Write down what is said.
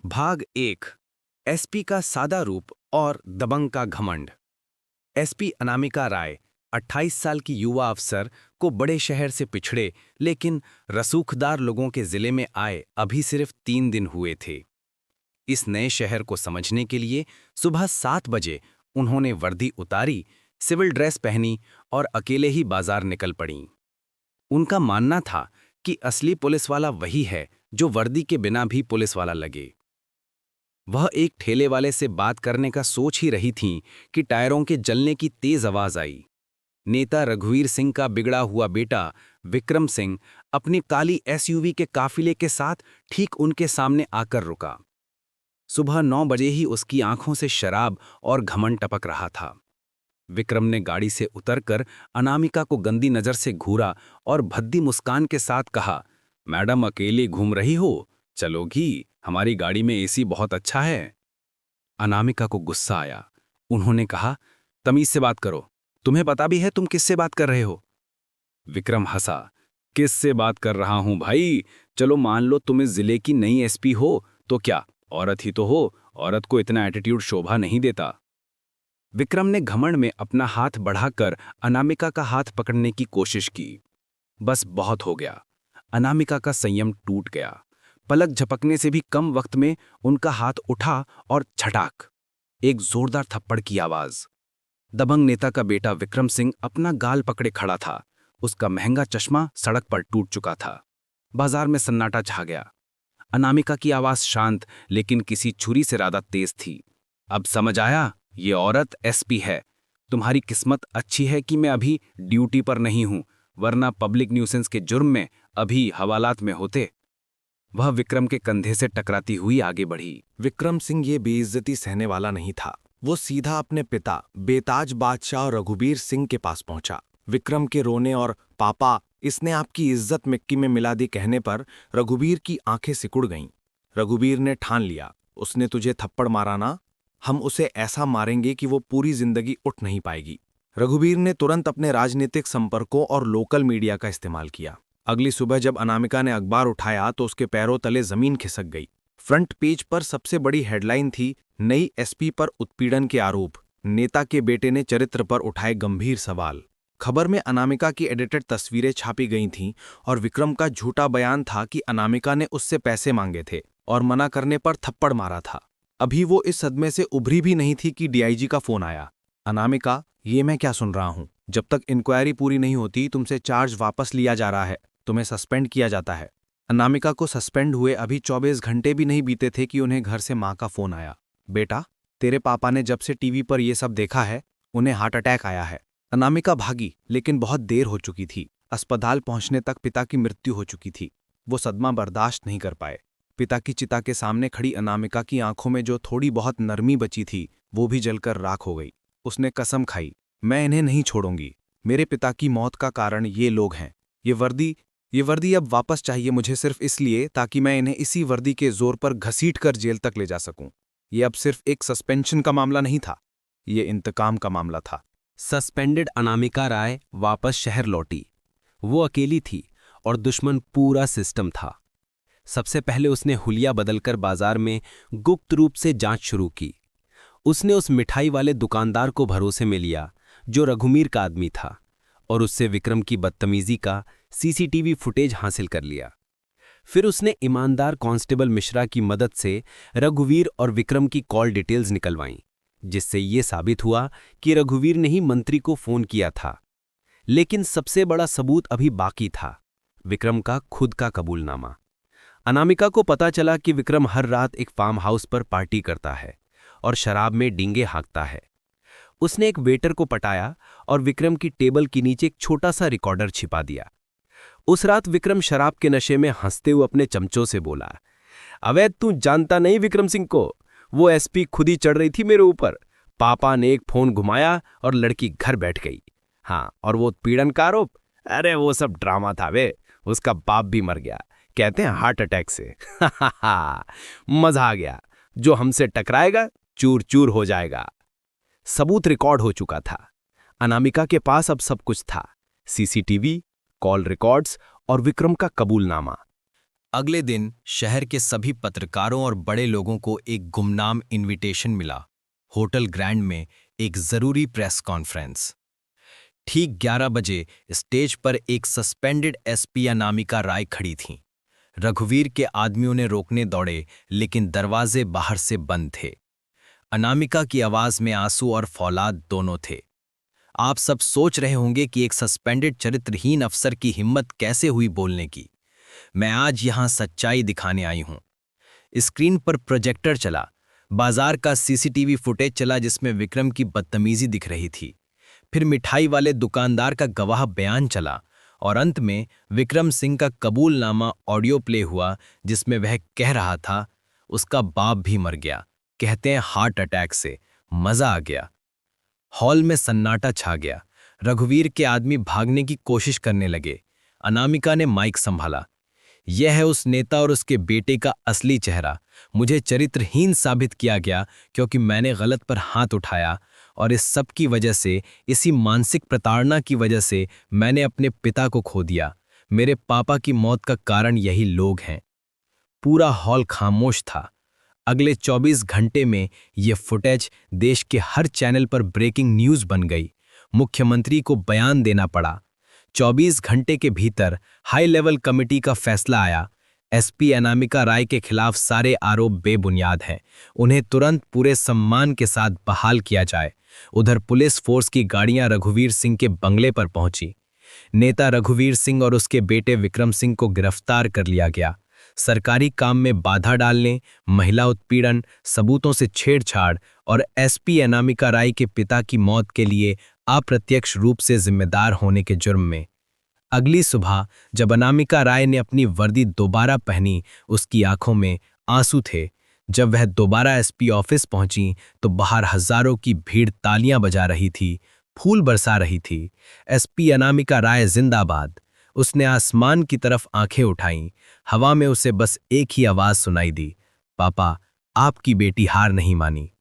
भाग 1। एसपी का सादा रूप और दबंग का घमंड। एसपी अनामिका राय 28 साल की युवा अफसर को बड़े शहर से पिछड़े लेकिन रसूखदार लोगों के जिले में आए अभी सिर्फ 3 दिन हुए थे। इस नए शहर को समझने के लिए सुबह 7 बजे उन्होंने वर्दी उतारी, सिविल ड्रेस पहनी और अकेले ही बाजार निकल पड़ीं। उनका मानना था कि असली पुलिस वाला वही है जो वर्दी के बिना भी पुलिस वाला लगे। वह एक ठेले वाले से बात करने का सोच ही रही थीं कि टायरों के जलने की तेज आवाज आई। नेता रघुवीर सिंह का बिगड़ा हुआ बेटा विक्रम सिंह अपनी काली एसयूवी के काफिले के साथ ठीक उनके सामने आकर रुका। सुबह 9 बजे ही उसकी आंखों से शराब और घमंड टपक रहा था। विक्रम ने गाड़ी से उतरकर अनामिका को गंदी नजर से घूरा और भद्दी मुस्कान के साथ कहा, मैडम अकेले घूम रही हो? चलोगी? हमारी गाड़ी में एसी बहुत अच्छा है। अनामिका को गुस्सा आया। उन्होंने कहा, तमीज से बात करो, तुम्हें पता भी है तुम किससे बात कर रहे हो? विक्रम हंसा, किससे बात कर रहा हूं भाई? चलो मान लो तुम इस जिले की नई एसपी हो, तो क्या औरत ही तो हो, औरत को इतना एटीट्यूड शोभा नहीं देता। विक्रम ने घमंड में अपना हाथ बढ़ाकर अनामिका का हाथ पकड़ने की कोशिश की। बस बहुत हो गया। अनामिका का संयम टूट गया। पलक झपकने से भी कम वक्त में उनका हाथ उठा और छटाक, एक जोरदार थप्पड़ की आवाज। दबंग नेता का बेटा विक्रम सिंह अपना गाल पकड़े खड़ा था। उसका महंगा चश्मा सड़क पर टूट चुका था। बाजार में सन्नाटा छा गया। अनामिका की आवाज शांत लेकिन किसी छुरी से ज्यादा तेज थी। अब समझ आया, ये औरत एसपी है। तुम्हारी किस्मत अच्छी है कि मैं अभी ड्यूटी पर नहीं हूं, वरना पब्लिक न्यूसेंस के जुर्म में अभी हवालात में होते। वह विक्रम के कंधे से टकराती हुई आगे बढ़ी। विक्रम सिंह ये बेइज्जती सहने वाला नहीं था। वो सीधा अपने पिता बेताज बादशाह और रघुवीर सिंह के पास पहुंचा। विक्रम के रोने और पापा इसने आपकी इज्जत मिट्टी में मिला दी कहने पर रघुवीर की आंखें सिकुड़ गईं। रघुवीर ने ठान लिया, उसने तुझे थप्पड़ मारा ना, हम उसे ऐसा मारेंगे कि वो पूरी जिंदगी उठ नहीं पाएगी। रघुवीर ने तुरंत अपने राजनीतिक संपर्कों और लोकल मीडिया का इस्तेमाल किया। अगली सुबह जब अनामिका ने अखबार उठाया तो उसके पैरों तले जमीन खिसक गई। फ्रंट पेज पर सबसे बड़ी हेडलाइन थी, नई एसपी पर उत्पीड़न के आरोप, नेता के बेटे ने चरित्र पर उठाए गंभीर सवाल। खबर में अनामिका की एडिटेड तस्वीरें छापी गई थीं और विक्रम का झूठा बयान था कि अनामिका ने उससे पैसे मांगे थे और मना करने पर थप्पड़ मारा था। अभी वो इस सदमे से उभरी भी नहीं थी कि डीआईजी का फोन आया। अनामिका, ये मैं क्या सुन रहा हूं? जब तक इंक्वायरी पूरी नहीं होती तुमसे चार्ज वापस लिया जा रहा है, तुम्हें सस्पेंड किया जाता है। अनामिका को सस्पेंड हुए अभी 24 घंटे भी नहीं बीते थे कि उन्हें घर से मां का फोन आया। बेटा, तेरे पापा ने जब से टीवी पर ये सब देखा है, उन्हें हार्ट अटैक आया है। अनामिका भागी लेकिन बहुत देर हो चुकी थी। अस्पताल पहुंचने तक पिता की मृत्यु हो चुकी थी। वो सदमा बर्दाश्त नहीं कर पाए। पिता की चिता के सामने खड़ी अनामिका की आंखों में जो थोड़ी बहुत नरमी बची थी वो भी जलकर राख हो गई। उसने कसम खाई, मैं इन्हें नहीं छोड़ूंगी। मेरे पिता की मौत का कारण ये लोग हैं। ये वर्दी अब वापस चाहिए मुझे, सिर्फ इसलिए ताकि मैं इन्हें इसी वर्दी के जोर पर घसीट कर जेल तक ले जा सकूं। ये अब सिर्फ एक सस्पेंशन का मामला नहीं था, ये इंतकाम का मामला था। सस्पेंडेड अनामिका राय वापस शहर लौटी। वो अकेली थी और दुश्मन पूरा सिस्टम था। सबसे पहले उसने हुलिया बदलकर बाजार में गुप्त रूप से जांच शुरू की। उसने उस मिठाई वाले दुकानदार को भरोसे में लिया जो रघुवीर का आदमी था, और उससे विक्रम की बदतमीजी का सीसीटीवी फुटेज हासिल कर लिया। फिर उसने ईमानदार कांस्टेबल मिश्रा की मदद से रघुवीर और विक्रम की कॉल डिटेल्स निकलवाईं, जिससे ये साबित हुआ कि रघुवीर ने ही मंत्री को फोन किया था। लेकिन सबसे बड़ा सबूत अभी बाकी था, विक्रम का खुद का कबूलनामा। अनामिका को पता चला कि विक्रम हर रात एक फार्म हाउस पर पार्टी करता है और शराब में डींगे हाँकता है। उसने एक वेटर को पटाया और विक्रम की टेबल के नीचे एक छोटा सा रिकॉर्डर छिपा दिया। उस रात विक्रम शराब के नशे में हंसते हुए अपने चमचों से बोला, अवै तू जानता नहीं विक्रम सिंह को, वो एसपी खुद ही चढ़ रही थी मेरे ऊपर। पापा ने एक फोन घुमाया और लड़की घर बैठ गई। हाँ, और वो उत्पीड़न का आरोप, अरे वो सब ड्रामा था वे, उसका बाप भी मर गया, कहते हैं हार्ट अटैक से। मजा आ गया, जो हमसे टकराएगा चूर चूर हो जाएगा। सबूत रिकॉर्ड हो चुका था। अनामिका के पास अब सब कुछ था, सीसीटीवी, कॉल रिकॉर्ड्स और विक्रम का कबूलनामा। अगले दिन शहर के सभी पत्रकारों और बड़े लोगों को एक गुमनाम इनविटेशन मिला। होटल ग्रैंड में एक जरूरी प्रेस कॉन्फ्रेंस। ठीक 11 बजे स्टेज पर एक सस्पेंडेड एसपी अनामिका राय खड़ी थीं। रघुवीर के आदमियों ने रोकने दौड़े, लेकिन दरवाजे बाहर से बंद थे। अनामिका की आवाज में आंसू और फौलाद दोनों थे। आप सब सोच रहे होंगे कि एक सस्पेंडेड चरित्रहीन अफसर की हिम्मत कैसे हुई बोलने की। मैं आज यहां सच्चाई दिखाने आई हूं। स्क्रीन पर प्रोजेक्टर चला, बाजार का सीसीटीवी फुटेज चला जिसमें विक्रम की बदतमीजी दिख रही थी। फिर मिठाई वाले दुकानदार का गवाह बयान चला और अंत में विक्रम सिंह का कबूलनामा ऑडियो प्ले हुआ, जिसमें वह कह रहा था उसका बाप भी मर गया, कहते हैं हार्ट अटैक से। मजा आ गया। हॉल में सन्नाटा छा गया। रघुवीर के आदमी भागने की कोशिश करने लगे। अनामिका ने माइक संभाला। यह है उस नेता और उसके बेटे का असली चेहरा। मुझे चरित्रहीन साबित किया गया क्योंकि मैंने गलत पर हाथ उठाया, और इस सब की वजह से, इसी मानसिक प्रताड़ना की वजह से मैंने अपने पिता को खो दिया। मेरे पापा की मौत का कारण यही लोग हैं। पूरा हॉल खामोश था। अगले 24 घंटे में यह फुटेज देश के हर चैनल पर ब्रेकिंग न्यूज बन गई। मुख्यमंत्री को बयान देना पड़ा। 24 घंटे के भीतर हाई लेवल कमेटी का फैसला आया। एसपी अनामिका राय के खिलाफ सारे आरोप बेबुनियाद हैं। उन्हें तुरंत पूरे सम्मान के साथ बहाल किया जाए। उधर पुलिस फोर्स की गाड़ियां रघुवीर सिंह के बंगले पर पहुंची। नेता रघुवीर सिंह और उसके बेटे विक्रम सिंह को गिरफ्तार कर लिया गया। सरकारी काम में बाधा डालने, महिला उत्पीड़न, सबूतों से छेड़छाड़ और एसपी अनामिका राय के पिता की मौत के लिए अप्रत्यक्ष रूप से जिम्मेदार होने के जुर्म में। अगली सुबह जब अनामिका राय ने अपनी वर्दी दोबारा पहनी, उसकी आंखों में आंसू थे। जब वह दोबारा एसपी ऑफिस पहुंची तो बाहर हजारों की भीड़ तालियां बजा रही थी, फूल बरसा रही थी। एसपी अनामिका राय जिंदाबाद। उसने आसमान की तरफ आंखें उठाईं। हवा में उसे बस एक ही आवाज सुनाई दी, पापा, आपकी बेटी हार नहीं मानी।